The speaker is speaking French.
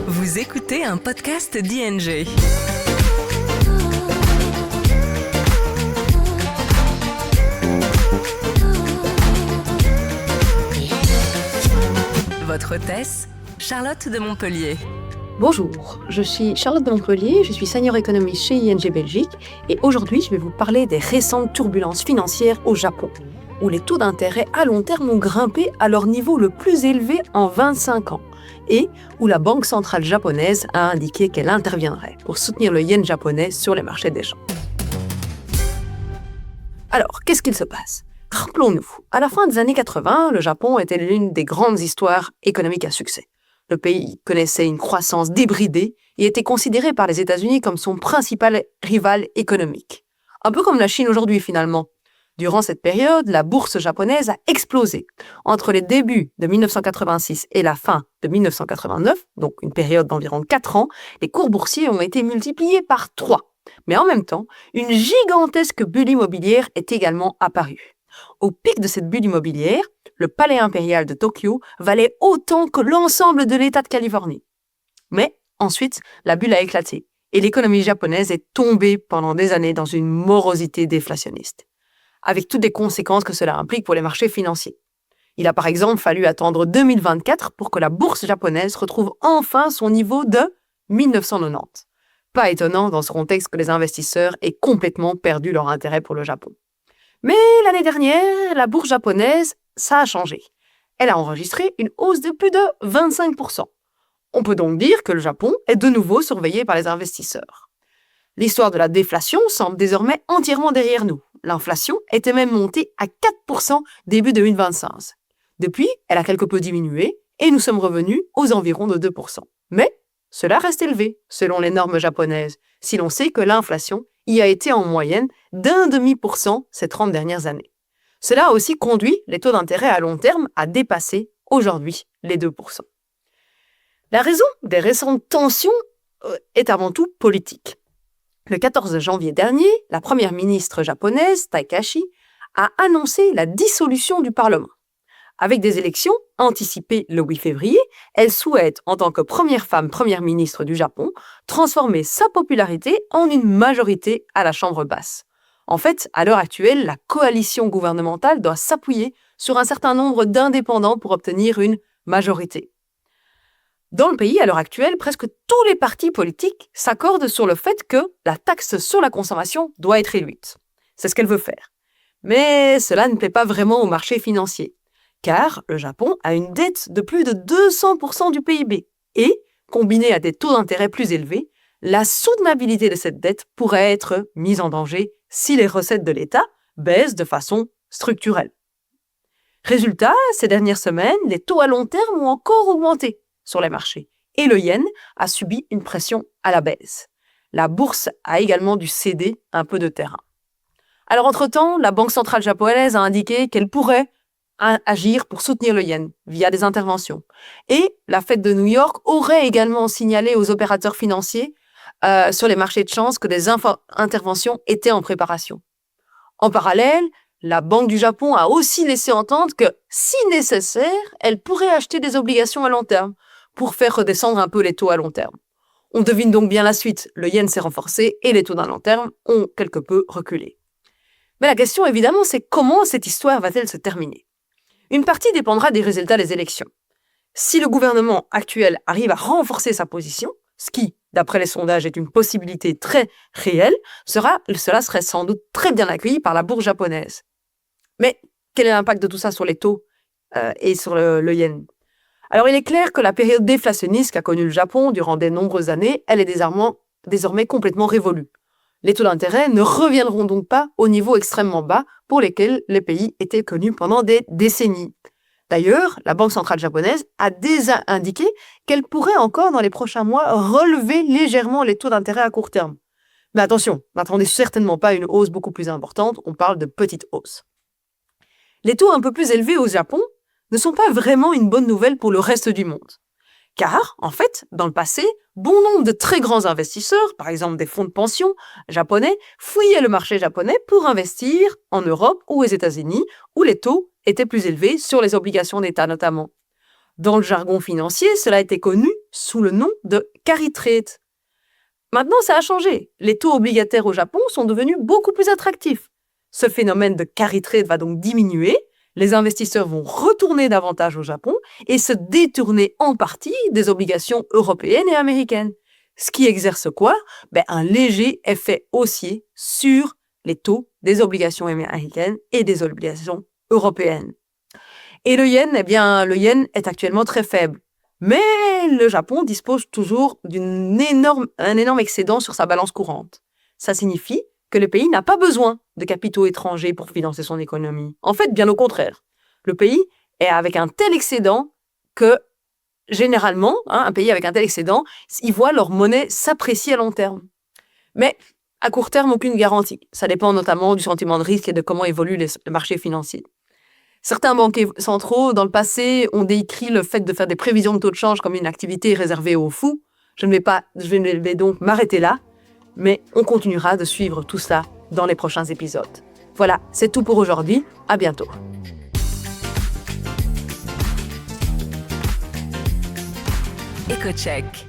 Vous écoutez un podcast d'ING. Votre hôtesse, Charlotte de Montpellier. Bonjour, je suis Charlotte de Montpellier, je suis senior économiste chez ING Belgique et aujourd'hui je vais vous parler des récentes turbulences financières au Japon, où les taux d'intérêt à long terme ont grimpé à leur niveau le plus élevé en 25 ans et où la Banque centrale japonaise a indiqué qu'elle interviendrait pour soutenir le yen japonais sur les marchés d'échange. Alors, qu'est-ce qu'il se passe ? Rappelons-nous, à la fin des années 80, le Japon était l'une des grandes histoires économiques à succès. Le pays connaissait une croissance débridée et était considéré par les États-Unis comme son principal rival économique. Un peu comme la Chine aujourd'hui finalement. Durant cette période, la bourse japonaise a explosé. Entre les débuts de 1986 et la fin de 1989, donc une période d'environ 4 ans, les cours boursiers ont été multipliés par 3. Mais en même temps, une gigantesque bulle immobilière est également apparue. Au pic de cette bulle immobilière, le palais impérial de Tokyo valait autant que l'ensemble de l'État de Californie. Mais ensuite, la bulle a éclaté et l'économie japonaise est tombée pendant des années dans une morosité déflationniste, avec toutes les conséquences que cela implique pour les marchés financiers. Il a par exemple fallu attendre 2024 pour que la bourse japonaise retrouve enfin son niveau de 1990. Pas étonnant dans ce contexte que les investisseurs aient complètement perdu leur intérêt pour le Japon. Mais l'année dernière, la bourse japonaise, ça a changé. Elle a enregistré une hausse de plus de 25%. On peut donc dire que le Japon est de nouveau surveillé par les investisseurs. L'histoire de la déflation semble désormais entièrement derrière nous. L'inflation était même montée à 4% début 2025. Depuis, elle a quelque peu diminué et nous sommes revenus aux environs de 2%. Mais cela reste élevé selon les normes japonaises, si l'on sait que l'inflation y a été en moyenne d'1,5% ces 30 dernières années. Cela a aussi conduit les taux d'intérêt à long terme à dépasser aujourd'hui les 2%. La raison des récentes tensions est avant tout politique. Le 14 janvier dernier, la première ministre japonaise, Takashi, a annoncé la dissolution du Parlement. Avec des élections anticipées le 8 février, elle souhaite, en tant que première femme première ministre du Japon, transformer sa popularité en une majorité à la Chambre basse. En fait, à l'heure actuelle, la coalition gouvernementale doit s'appuyer sur un certain nombre d'indépendants pour obtenir une majorité. Dans le pays, à l'heure actuelle, presque tous les partis politiques s'accordent sur le fait que la taxe sur la consommation doit être réduite. C'est ce qu'elle veut faire. Mais cela ne plaît pas vraiment au marché financier, car le Japon a une dette de plus de 200% du PIB et, combinée à des taux d'intérêt plus élevés, la soutenabilité de cette dette pourrait être mise en danger si les recettes de l'État baissent de façon structurelle. Résultat, ces dernières semaines, les taux à long terme ont encore augmenté sur les marchés et le yen a subi une pression à la baisse. La bourse a également dû céder un peu de terrain. Alors entre-temps, la Banque centrale japonaise a indiqué qu'elle pourrait agir pour soutenir le yen via des interventions. Et la Fed de New York aurait également signalé aux opérateurs financiers sur les marchés de change que des interventions étaient en préparation. En parallèle, la Banque du Japon a aussi laissé entendre que, si nécessaire, elle pourrait acheter des obligations à long terme pour faire redescendre un peu les taux à long terme. On devine donc bien la suite. Le yen s'est renforcé et les taux à long terme ont quelque peu reculé. Mais la question, évidemment, c'est comment cette histoire va-t-elle se terminer ? Une partie dépendra des résultats des élections. Si le gouvernement actuel arrive à renforcer sa position, ce qui, d'après les sondages, est une possibilité très réelle, cela serait sans doute très bien accueilli par la bourse japonaise. Mais quel est l'impact de tout ça sur les taux et sur le yen ? Alors il est clair que la période déflationniste qu'a connue le Japon durant de nombreuses années, elle est désormais complètement révolue. Les taux d'intérêt ne reviendront donc pas au niveau extrêmement bas pour lesquels les pays étaient connus pendant des décennies. D'ailleurs, la Banque centrale japonaise a déjà indiqué qu'elle pourrait encore dans les prochains mois relever légèrement les taux d'intérêt à court terme. Mais attention, n'attendez certainement pas une hausse beaucoup plus importante, on parle de petites hausses. Les taux un peu plus élevés au Japon ne sont pas vraiment une bonne nouvelle pour le reste du monde. Car, en fait, dans le passé, bon nombre de très grands investisseurs, par exemple des fonds de pension japonais, fouillaient le marché japonais pour investir en Europe ou aux États-Unis, où les taux étaient plus élevés sur les obligations d'État notamment. Dans le jargon financier, cela était connu sous le nom de carry trade. Maintenant, ça a changé. Les taux obligataires au Japon sont devenus beaucoup plus attractifs. Ce phénomène de carry trade va donc diminuer, les investisseurs vont retourner davantage au Japon et se détourner en partie des obligations européennes et américaines. Ce qui exerce quoi? Un léger effet haussier sur les taux des obligations américaines et des obligations européennes. Et le yen, le yen est actuellement très faible. Mais le Japon dispose toujours d'un énorme excédent sur sa balance courante. Ça signifie que le pays n'a pas besoin de capitaux étrangers pour financer son économie. En fait, bien au contraire. Le pays est avec un tel excédent que, généralement, un pays avec un tel excédent, ils voient leur monnaie s'apprécier à long terme. Mais à court terme, aucune garantie. Ça dépend notamment du sentiment de risque et de comment évoluent les marchés financiers. Certains banquiers centraux, dans le passé, ont décrit le fait de faire des prévisions de taux de change comme une activité réservée aux fous. Je ne vais donc m'arrêter là, mais on continuera de suivre tout ça dans les prochains épisodes. Voilà, c'est tout pour aujourd'hui. À bientôt. EcoCheck.